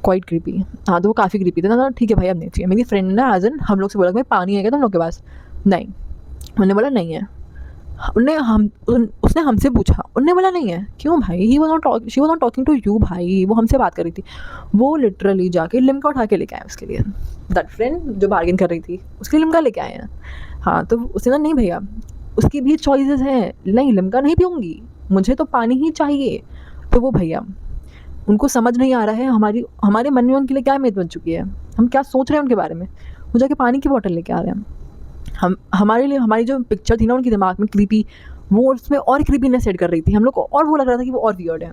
Quite creepy. हाँ, तो वो काफ़ी क्रीपी था ना, ठीक है भाई अब नहीं चाहिए। मेरी फ्रेंड ने आज हम लोग से बोला कि भाई पानी है क्या तुम लोग के पास? नहीं। उन्होंने बोला नहीं है। उसने हमसे पूछा, उन्होंने बोला नहीं है। क्यों भाई? She was not talking to you भाई, वो हमसे बात कर रही थी। वो लिटरली जाके लिम्का उठा के लेके आए उसके लिए। दैट फ्रेंड जो बार्गेन कर रही थी उसके लिए लिम्का लेके आए हैं। हाँ, तो उसने कहा नहीं भैया, उसकी भी चॉइसेस हैं, नहीं लिम्का नहीं पीऊँगी, मुझे तो पानी ही चाहिए। तो वो भैया, उनको समझ नहीं आ रहा है हमारे मन में उनके लिए क्या इमेज बन चुकी है, हम क्या सोच रहे हैं उनके बारे में। वो जाके पानी की बॉटल लेके आ रहे हैं। हम हमारे लिए हमारी जो पिक्चर थी ना उनके दिमाग में क्रीपी, वो उसमें और क्रीपीनेस ऐड कर रही थी हम लोग को, और वो लग रहा था कि वो और वियर्ड है।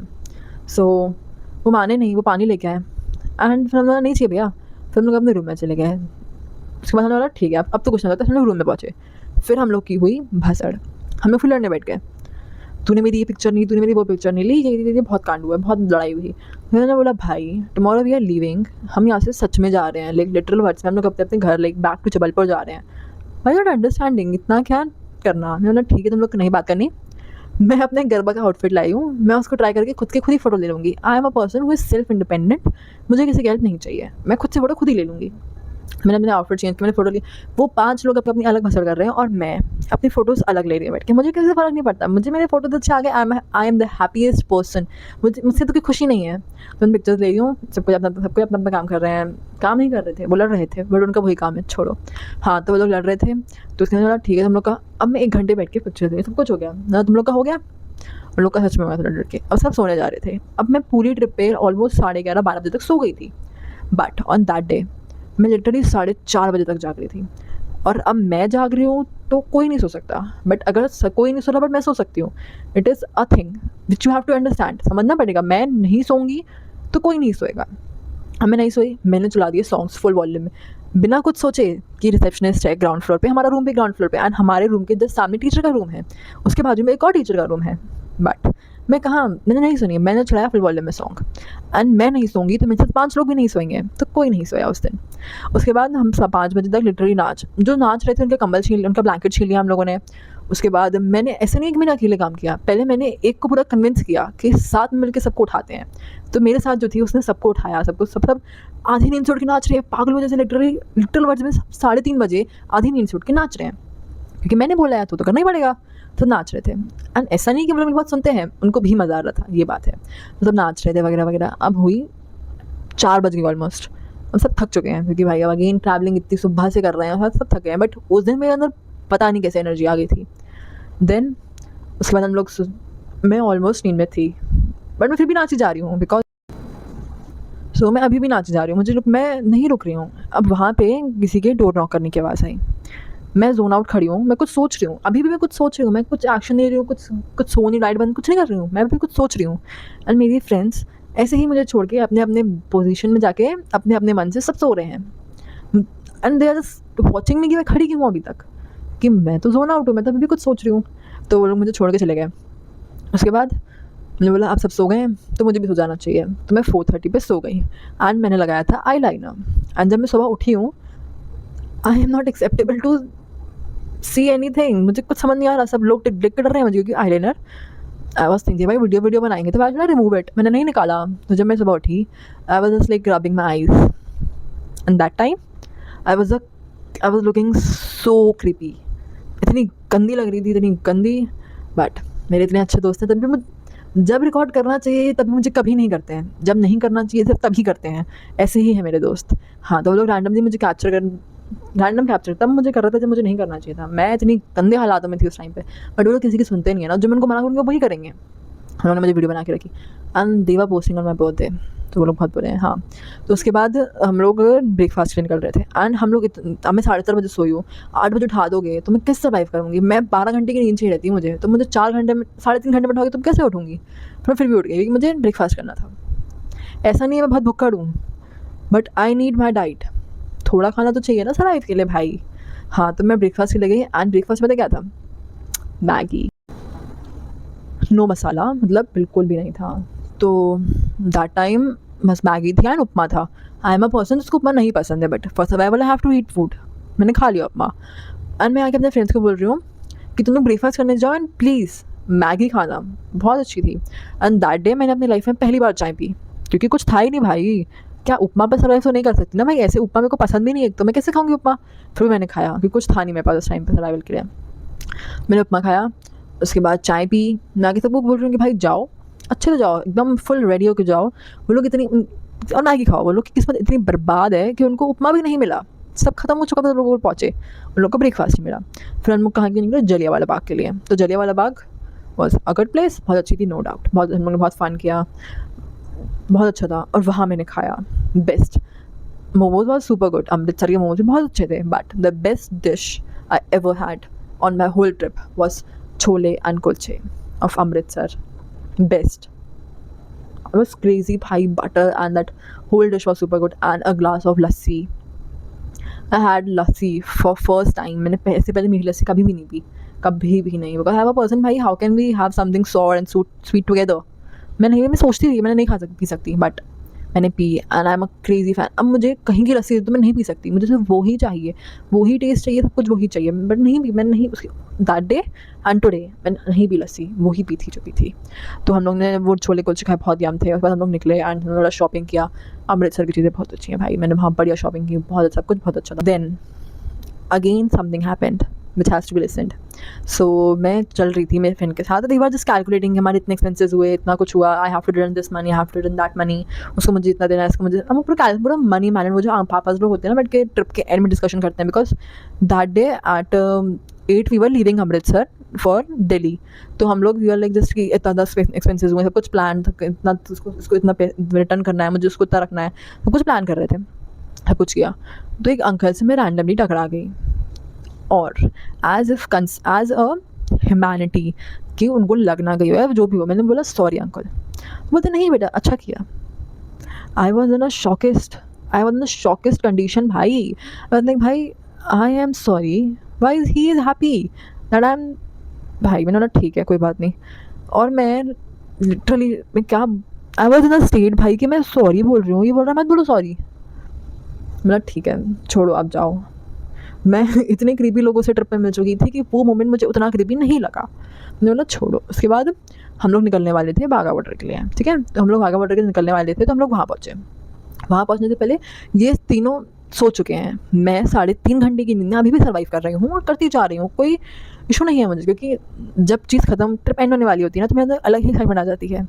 सो वो माने नहीं, वो पानी लेके आए एंड फिर हमने नहीं चाहिए भैया। फिर हम लोग अपने रूम में चले गए। उसके बाद हमने बोला ठीक है अब तो कुछ नहीं होता। हम लोग रूम में पहुँचे। फिर हम लोग की हुई भसड़। हम लोग फिर लड़ने बैठ गए, तूने मेरी ये पिक्चर नहीं, तूने मेरी वो पिक्चर नहीं ली, ये बहुत कांड हुआ है, बहुत लड़ाई हुई। फिर मैंने बोला भाई टुमारो वी आर लीविंग, हम यहाँ से सच में जा रहे हैं, लाइक लिटरल वर्ड्स में हम लोग अपने अपने घर लाइक बैक टू जबलपुर जा रहे हैं। भाई नॉट अंडरस्टैंडिंग, इतना क्या करना। मैंने बोला ठीक है तुम लोग को नहीं बात करनी, मैं अपने गरबा का आउटफिट लाई हूँ, मैं उसको ट्राई करके खुद ही फ़ोटो ले लूँगी। I am a person who is self independent, मुझे किसी की हेल्प नहीं चाहिए, मैं खुद से फ़ोटो खुद ही ले लूँगी। मैंने अपने आउटफिट चेंज किया, मैंने फ़ोटो ली। वो 5 लोग अपनी अलग भसड़ कर रहे हैं और मैं अपनी फ़ोटोज़ अलग ले रही हूँ बैठ के। मुझे किसी से फ़र्क नहीं पड़ता, मुझे मेरे फ़ोटोज़ अच्छे आ गए, I am the happiest person. मुझसे तो कोई खुशी नहीं है। तो मैं पिक्चर्स ले रही हूँ, सबको अपना काम कर रहे हैं। काम नहीं कर रहे थे, वो लड़ रहे थे, बट उनका वही काम है, छोड़ो। हाँ, तो वो लोग लड़ रहे थे, तो उसने बोला ठीक है तुम लोग का। अब मैं 1 घंटे बैठ के पिक्चर ले, सब कुछ हो गया ना, तुम लोग का हो गया। उन लोग का सच में हुआ था लड़ के। अब सब सोने जा रहे थे। अब मैं पूरी ट्रिप पे ऑलमोस्ट 11:30-12 बजे तक सो गई थी। बट ऑन दैट डे मैं लिटरली 4:30 बजे तक जाग रही थी। और अब मैं जाग रही हूँ तो कोई नहीं सो सकता, बट अगर कोई नहीं सो रहा बट मैं सो सकती हूँ। It is a thing which you have to understand, समझना पड़ेगा। मैं नहीं सोऊंगी तो कोई नहीं सोएगा। अब मैं नहीं सोई, मैंने चला दिए सॉन्ग्स फुल वॉल्यूम में, बिना कुछ सोचे कि रिसेप्शनिस्ट है ग्राउंड फ्लोर पे, हमारा रूम भी ग्राउंड फ्लोर पे, एंड हमारे रूम के जस्ट सामने टीचर का रूम है, उसके बाजू में एक और टीचर का रूम है। बट मैं कहाँ, मैंने नहीं सुनी, मैंने चलाया फुल वॉल्यूम में सॉन्ग। एंड मैं नहीं सोऊंगी तो मेरे साथ 5 लोग भी नहीं सोएंगे, तो कोई नहीं सोया उस दिन। उसके बाद हम 5 बजे तक लिटरली जो नाच रहे थे उनके कंबल छीन, उनका ब्लैंकेट छीन लिया हम लोगों ने। उसके बाद मैंने ऐसे नहीं कि मैंने अकेले काम किया, पहले मैंने एक को पूरा कन्विंस किया कि साथ में मिलकर सबको उठाते हैं। तो मेरे साथ जो थी उसने सबको उठाया, सबको सब आधी नींद से उठ के नाच रहे हैं पागलों जैसे, लिटरल वर्ड्स में 3:30 बजे आधी नींद से उठ के नाच रहे हैं, क्योंकि मैंने बोला है तो करना ही पड़ेगा। तो नाच रहे थे, एंड ऐसा नहीं कि वो लोग बहुत सुनते हैं, उनको भी मज़ा आ रहा था, ये बात है। तो सब नाच रहे थे वगैरह वगैरह। अब हुई 4 बज गई ऑलमोस्ट। हम सब थक चुके हैं क्योंकि भाई अब अगेन ट्रैवलिंग इतनी सुबह से कर रहे हैं, सब थके हैं। बट उस दिन मेरे अंदर पता नहीं कैसे एनर्जी आ गई थी। देन उसके बाद हम लोग मैं ऑलमोस्ट नींद में थी, बट मैं फिर भी नाची जा रही हूँ बिकॉज मैं अभी भी नाची जा रही हूँ, मैं नहीं रुक रही हूँ। अब वहाँ पे किसी के डोर नॉक करने की आवाज़ आई, मैं ज़ोन आउट खड़ी हूँ, मैं कुछ सोच रही हूँ, अभी भी मैं कुछ सोच रही हूँ, मैं कुछ एक्शन ले रही हूँ, कुछ सो नहीं, लाइट बंद कुछ नहीं कर रही हूँ, मैं भी कुछ सोच रही हूँ। एंड मेरी फ्रेंड्स ऐसे ही मुझे छोड़ के अपने अपने पोजीशन में जाके अपने अपने मन से सब सो रहे हैं, and they are just watching me कि मैं खड़ी क्यों हूँ अभी तक, कि मैं तो ज़ोन आउट हूँ, मैं तो अभी भी कुछ सोच रही हूँ। तो वो लोग मुझे छोड़ के चले गए। उसके बाद मैंने बोला आप सब सो गए हैं तो मुझे भी सो जाना चाहिए, तो मैं 4:30 पे सो गई। एंड मैंने लगाया था आई लाइनर, एंड जब मैं सुबह उठी हूँ, I am not acceptable to see anything, मुझे कुछ समझ नहीं आ रहा, सब लोग देख के डर रहे हैं मुझे क्योंकि आईलाइनर। आई वाज थिंकिंग भाई वीडियो बनाएंगे तो आई रिमूव इट, मैंने नहीं निकाला। तो जब मैं सुबह उठी I was just like rubbing my eyes, and that time I was looking so creepy, इतनी गंदी लग रही थी, इतनी गंदी। बट मेरे इतने अच्छे दोस्त हैं, तब भी जब रिकॉर्ड करना चाहिए तभी मुझे कभी नहीं करते हैं, जब नहीं करना चाहिए सिर्फ तभी करते हैं, ऐसे ही है मेरे दोस्त। हाँ, तो वो लोग रैंडमली मुझे रैंडम कैप्चर तब मुझे कर रहा था जब मुझे नहीं करना चाहिए था, मैं इतनी गंदे हालातों में थी उस टाइम पे। बट वो लोग किसी की सुनते नहीं है ना, जो मैं उनको मना करूँगी वही करेंगे। उन्होंने मुझे वीडियो बना के रखी, एंड देवा पोस्टिंग ऑन माई बर्थडे, तो वो लोग बहुत बुरे हैं। हाँ, तो उसके बाद हम लोग ब्रेकफास्ट के लिए निकल रहे थे, एंड हम लोग अब मैं 4:30 बजे सोई हूँ, 8 बजे उठा दोगे तो मैं कैसे सर्वाइव करूँगी, मैं 12 घंटे की नींद चाहिए रहती है मुझे, तो मुझे 4 घंटे में 3.5 घंटे में उठाओगे तो कैसे उठूँगी। फिर भी उठ गई क्योंकि मुझे ब्रेकफास्ट करना था। ऐसा नहीं है मैं बहुत भुक्कड़ हूँ, but I need my diet, थोड़ा खाना तो चाहिए ना सर्वाइव के लिए भाई। हाँ, तो मैं ब्रेकफास्ट के लिए गई, एंड ब्रेकफास्ट में क्या था, मैगी, नो मसाला, मतलब बिल्कुल भी नहीं था। तो दैट टाइम बस मैगी थी एंड उपमा था। आई एम अ पर्सन जिसको उपमा नहीं पसंद है, but for survival I have to eat food. मैंने खा लिया उपमा, एंड मैं आके अपने फ्रेंड्स को बोल रही हूँ कि तुम लोग ब्रेकफास्ट करने जाओ एंड प्लीज़ मैगी खाना, बहुत अच्छी थी। एंड दैट डे मैंने अपनी लाइफ में पहली बार चाय पी, क्योंकि कुछ था ही नहीं भाई, क्या उपमा पर सर्वाइव तो नहीं कर सकती ना भाई, ऐसे उपमा मेरे को पसंद भी नहीं है, तो मैं कैसे खाऊंगी उपमा। फिर भी मैंने खाया क्योंकि कुछ था नहीं मेरे पास उस टाइम पे सर्वाइवल के लिए। मैंने उपमा खाया, उसके बाद चाय पी। मैं आगे सबको बोल रही हूँ कि भाई जाओ अच्छे से जाओ, एकदम फुल रेडी होकर जाओ। वो लोग इतनी और मैगी खाओ, वो लोग की किस्मत इतनी बर्बाद है कि उनको उपमा भी नहीं मिला, सब खत्म हो चुका था, लोग पहुँचे, उन लोग को ब्रेकफास्ट नहीं मिला। फिर हम लोग कहाँ के निकले, जलियांवाला बाग के लिए। तो Jallianwala Bagh was a good place, बहुत अच्छी थी नो डाउट, बहुत हम लोग ने बहुत फ़न किया, बहुत अच्छा था। और वहाँ मैंने खाया best momos, was super good. Amritsar के मोमोज भी बहुत अच्छे थे, but the best dish I ever had on my whole trip was chole and kulche of Amritsar, best. I was crazy bhai, butter and that whole dish was super good and a glass of lassi. I had lassi for first time. मैंने इससे पहले मीठी लस्सी कभी भी नहीं P, कभी भी नहीं, because I am a person भाई, how can we have something sour and sweet together। मैं सोचती थी मैंने नहीं पी सकती, बट मैंने P and I am a crazy fan. अब मुझे कहीं की लस्सी तो मैं नहीं पी सकती, मुझे सिर्फ वो ही चाहिए, वो ही टेस्ट चाहिए, सब कुछ वो ही चाहिए, बट नहीं पी मैंने, नहीं उसकी दैट डे एंड टुडे मैंने नहीं पी लस्सी, वो ही पी थी जो पी थी। तो हम लोग ने वो छोले कुलचे खाए, बहुत यम थे। उसके बाद हम लोग निकले एंड थोड़ा शॉपिंग किया। अमृतसर की चीज़ें बहुत अच्छी हैं भाई, मैंने वहाँ बढ़िया शॉपिंग की, बहुत सब कुछ बहुत अच्छा था। Then again something happened which has to be listened. So मैं चल रही थी मेरे फ्रेंड के साथ, एक बार जस्ट कैलकुलेटिंग हमारे इतने एक्सपेंसेस हुए, इतना कुछ हुआ, I have to return this money, I have to return that money, उसको मुझे इतना देना है, इसको मुझे, हम पूरा मनी मैनेज, वो जो पापाज लोग होते हैं ना बैठ के ट्रिप के एंड में डिस्कशन करते हैं। Because that day at 8 we were leaving Amritsar for Delhi. तो हम लोग वी आर लाइक जस्ट कि इतना 10 एक्सपेंसेस हुए, सब कुछ प्लान था, इतना इसको इतना रिटर्न करना है, मुझे उसको इतना रखना है, सब कुछ प्लान कर रहे थे, सब कुछ किया। तो एक अंकल से मैं रैंडमली टकरा गई, और एज अ ह्यूमैनिटी कि उनको लगना गई है जो भी हो, मैंने बोला सॉरी अंकल। बोलते नहीं बेटा अच्छा किया। I was in a shockest condition भाई, लाइक भाई I am sorry, why he is happy that I am, भाई मैंने बोला ठीक है कोई बात नहीं। और मैं लिटरली मैं क्या, आई वॉज इन अ स्टेट भाई कि मैं सॉरी बोल रही हूँ, ये बोल रहा है मत बोलो सॉरी। मतलब ठीक है छोड़ो आप जाओ। मैं इतने क्रीपी लोगों से ट्रिप में मिल चुकी थी कि वो मोमेंट मुझे उतना क्रीपी नहीं लगा, मैंने बोला छोड़ो। उसके बाद हम लोग निकलने वाले थे बाघा बॉर्डर के लिए, ठीक है, तो हम लोग बाघा बॉर्डर के निकलने वाले थे, तो हम लोग वहाँ पहुँचे। वहाँ पहुँचने से पहले ये तीनों सो चुके हैं, मैं 3.5 घंटे की नींद में अभी भी सर्वाइव कर रही हूँ और करती जा रही हूँ, कोई इशू नहीं है मुझे, क्योंकि जब चीज़ खत्म ट्रिप एंड होने वाली होती है ना, तो मेरे अंदर अलग ही एक्साइटमेंट आ जाती है।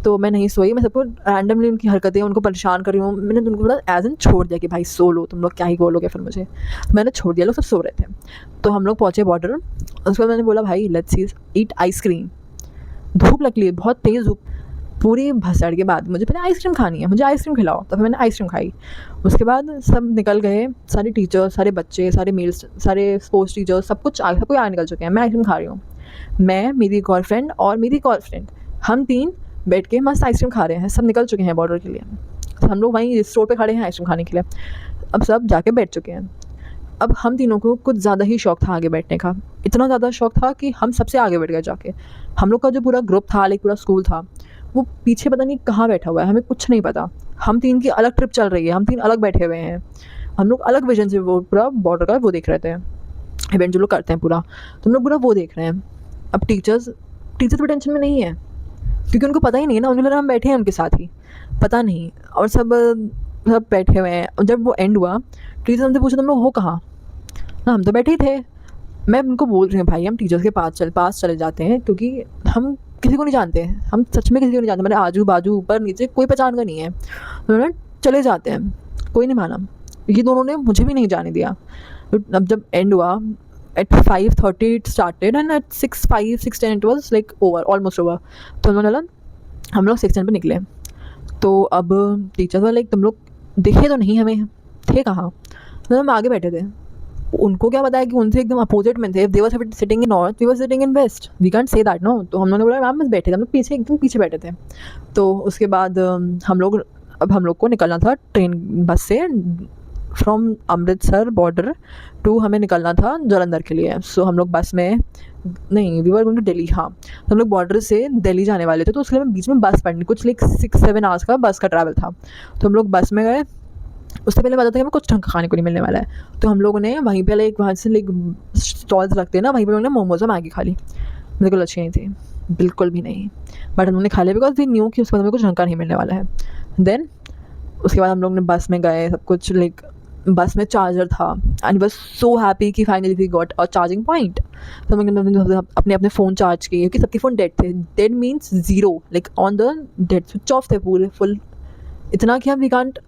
तो मैं नहीं सोई, मैं सबको रैंडमली उनकी हरकतें उनको परेशान कर रही हूँ, मैंने उनको बोला एज एन छोड़ दिया कि भाई सो लो, तुम लोग क्या ही बोलोगे फिर मुझे, मैंने छोड़ दिया, लोग सब सो रहे थे। तो हम लोग पहुँचे बॉर्डर, उसके बाद मैंने बोला भाई लेट्स ईट आइसक्रीम। धूप निकली बहुत तेज़ धूप, पूरी भसड़ के बाद मुझे पहले आइसक्रीम खानी है, मुझे आइसक्रीम खिलाओ, तो फिर मैंने आइसक्रीम खाई। उसके बाद सब निकल गए, सारे टीचर्स, सारे बच्चे, सारे मेल्स, सारे स्पोर्ट्स टीचर्स, सब कोई आगे निकल चुके हैं, मैं आइसक्रीम खा रही हूँ। मैं, मेरी एक और फ्रेंड और मेरी एक और फ्रेंड, हम 3 बैठ के मस्त आइसक्रीम खा रहे हैं, सब निकल चुके हैं बॉर्डर के लिए, हम लोग वहीं स्टोर पे खड़े हैं आइसक्रीम खाने के लिए। अब सब जाके बैठ चुके हैं। अब हम तीनों को कुछ ज़्यादा ही शौक था आगे बैठने का, इतना ज़्यादा शौक था कि हम सबसे आगे बैठ गए जाके। हम लोग का जो पूरा ग्रुप था, लाइक पूरा स्कूल था, वो पीछे पता नहीं कहाँ बैठा हुआ है, हमें कुछ नहीं पता। हम 3 की अलग ट्रिप चल रही है, हम 3 अलग बैठे हुए हैं, हम लोग अलग विजन से वो पूरा बॉर्डर का वो देख रहे थे, इवेंट जो लोग करते हैं पूरा, तो हम लोग पूरा वो देख रहे हैं। अब टीचर्स भी टेंशन में नहीं है, क्योंकि उनको पता ही नहीं है ना, उनको लगा हम बैठे हैं उनके साथ ही, पता नहीं, और सब बैठे हुए हैं। और जब वो एंड हुआ, टीचर्स हमसे पूछा तुम लोग हो कहाँ, ना हम तो बैठे ही थे। मैं उनको बोल रही हूँ भाई हम टीचर्स के पास चले जाते हैं, क्योंकि हम किसी को नहीं जानते, हम सच में किसी को नहीं जानते, मेरे आजू बाजू ऊपर नीचे कोई पहचान का नहीं है, उन्होंने चले जाते हैं, कोई नहीं माना, ये दोनों ने मुझे भी नहीं जाने दिया। अब जब एंड हुआ at 5:30 it started and at 6:10 it was like over, almost over. तो उन्होंने हम लोग 6:10 पे निकले। तो अब टीचर्स वाले तुम लोग दिखे तो नहीं हमें, थे कहाँ, तो हम आगे बैठे थे, उनको क्या पता है कि उनसे एकदम अपोजिट में थे, they were sitting in north, we were sitting in west, we can't say that no. तो हम लोगों ने बोला मैम बस बैठे थे, हम लोग पीछे एकदम पीछे बैठे थे। तो उसके बाद हम लोग को निकलना था ट्रेन बस से, फ्रॉम अमृतसर बॉर्डर टू हमें निकलना था जालंधर के लिए। सो हम लोग बस में नहीं, we were going to Delhi, हाँ, तो हम लोग बॉर्डर से दिल्ली जाने वाले थे, तो उसके लिए बीच में बस पड़नी, कुछ लाइक 6-7 आवर्स का बस का ट्रैवल था। तो हम लोग बस में गए, उससे पहले पता था कि हमें कुछ ढंग का खाने को नहीं मिलने वाला है, तो हम लोगों ने वहीं पे लाइक वहाँ से लाइक स्टॉल्स रखते हैं ना, वहीं पे उन्होंने मोमोज और मैगी खा ली, बिल्कुल अच्छी नहीं थी, बिल्कुल भी नहीं, बट उन्होंने खा लिया बिकॉज वी न्यू कि उसके बाद हमें कुछ ढंग का नहीं मिलने वाला है। देन उसके बाद हम लोग ने बस में गए, सब कुछ लाइक बस में चार्जर था एंड वाज सो हैप्पी कि finally we got a charging point. तो हम लोग ने अपने अपने फ़ोन चार्ज किए क्योंकि सबके फ़ोन डेड थे। Dead means zero, like on the dead, switch off थे पूरे फुल। इतना कि हम we can't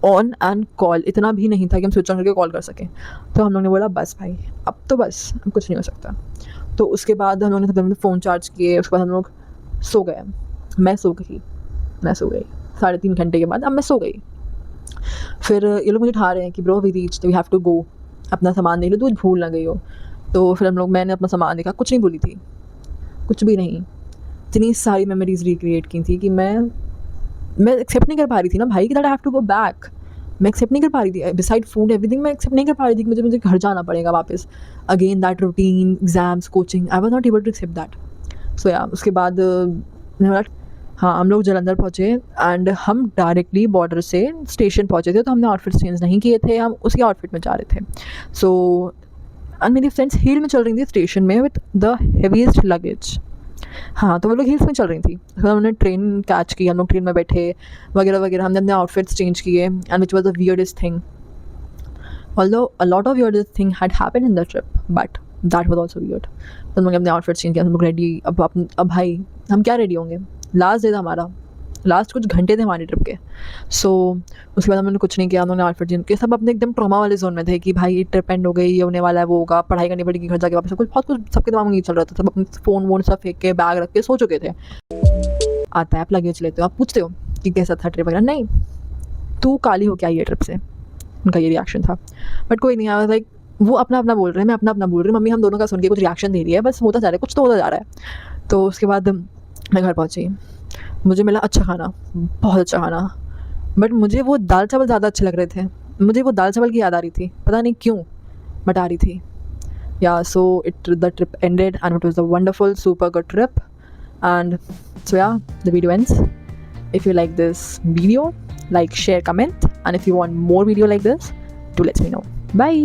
on and call, इतना भी नहीं था कि हम स्विच ऑन करके कॉल कर सकें। तो हम लोग ने बोला बस भाई अब तो बस, अब कुछ नहीं हो सकता। तो उसके बाद हम लोग ने सबने फ़ोन चार्ज किए, उसके बाद हम लोग सो गए। मैं सो गई 3.5 घंटे के बाद अब मैं सो गई। फिर ये लोग मुझे उठा रहे हैं कि bro we reached, we have to go, अपना सामान देख लो, तू भूल ना गई हो। तो फिर हम लोग, मैंने अपना सामान देखा, कुछ नहीं भूली थी, कुछ भी नहीं। इतनी सारी मेमोरीज़ रिक्रिएट की थी कि मैं एक्सेप्ट नहीं कर पा रही थी ना भाई कि that I have to go back. मैं एक्सेप्ट नहीं कर पा रही थी, बिसाइड फूड एवरीथिंग मैं एक्सेप्ट नहीं कर पा रही थी कि मुझे घर जाना पड़ेगा वापस। Again that routine, exams, coaching, I was not able to accept that. So या उसके बाद मैंने बोला हाँ, हम लोग जालंधर पहुँचे एंड हम डायरेक्टली बॉर्डर से स्टेशन पहुँचे थे। तो हमने आउटफिट चेंज नहीं किए थे, हम उसी आउटफिट में जा रहे थे। सो एंड मेरी फ्रेंड्स हील में चल रही थी स्टेशन में विद द हेवीएस्ट लगेज। हाँ, तो वो लोग हील्स में चल रही थी। फिर हमने ट्रेन कैच की, हम लोग ट्रेन में बैठे वगैरह वगैरह। हमने अपने आउटफिट्स चेंज किए and which was the weirdest thing, although a lot of weirdest thing had happened in the trip, but that was also weird. तो हम लोग अपने आउटफिट्स चेंज किया, हम लोग रेडी। अब भाई हम क्या रेडी होंगे, लास्ट डे था हमारा, लास्ट कुछ घंटे थे हमारे ट्रिप के। सो उसके बाद हमने कुछ नहीं किया, हम लोगों ने आउटफिट चेंज किया। सब अपने एकदम ट्रॉमा वाले जोन में थे कि भाई ट्रिप एंड हो गई, ये होने वाला है, वो होगा, पढ़ाई करनी पड़ेगी, घर जाके वापस, कुछ बहुत कुछ सबके दिमाग में नहीं चल रहा था। सब अपने फ़ोन वोन सब फेंक के बैग रख के सो चुके थे। आता है आप लगेज लेते हो, आप पूछते हो कि कैसा था ट्रिप वगैरह, नहीं तू काली हो क्या आई है ट्रिप से, उनका ये रिएक्शन था। बट कोई नहीं, आई लाइक वो अपना अपना बोल रहे हैं, मैं अपना अपना बोल रही हूँ, मम्मी हम दोनों का सुन के कुछ रिएक्शन दे रही है, बस होता जा रहा है, कुछ तो होता जा रहा है। तो उसके बाद मैं घर पहुँची, मुझे मिला अच्छा खाना, बहुत अच्छा खाना, बट मुझे वो दाल चावल ज़्यादा अच्छे लग रहे थे। मुझे वो दाल चावल की याद आ रही थी, पता नहीं क्यों, बट आ रही थी। या so the trip ended and it was a wonderful super good trip. And so yeah, the video ends. If you like this video, like, share, comment, and if you want more video like this, do let me know. Bye.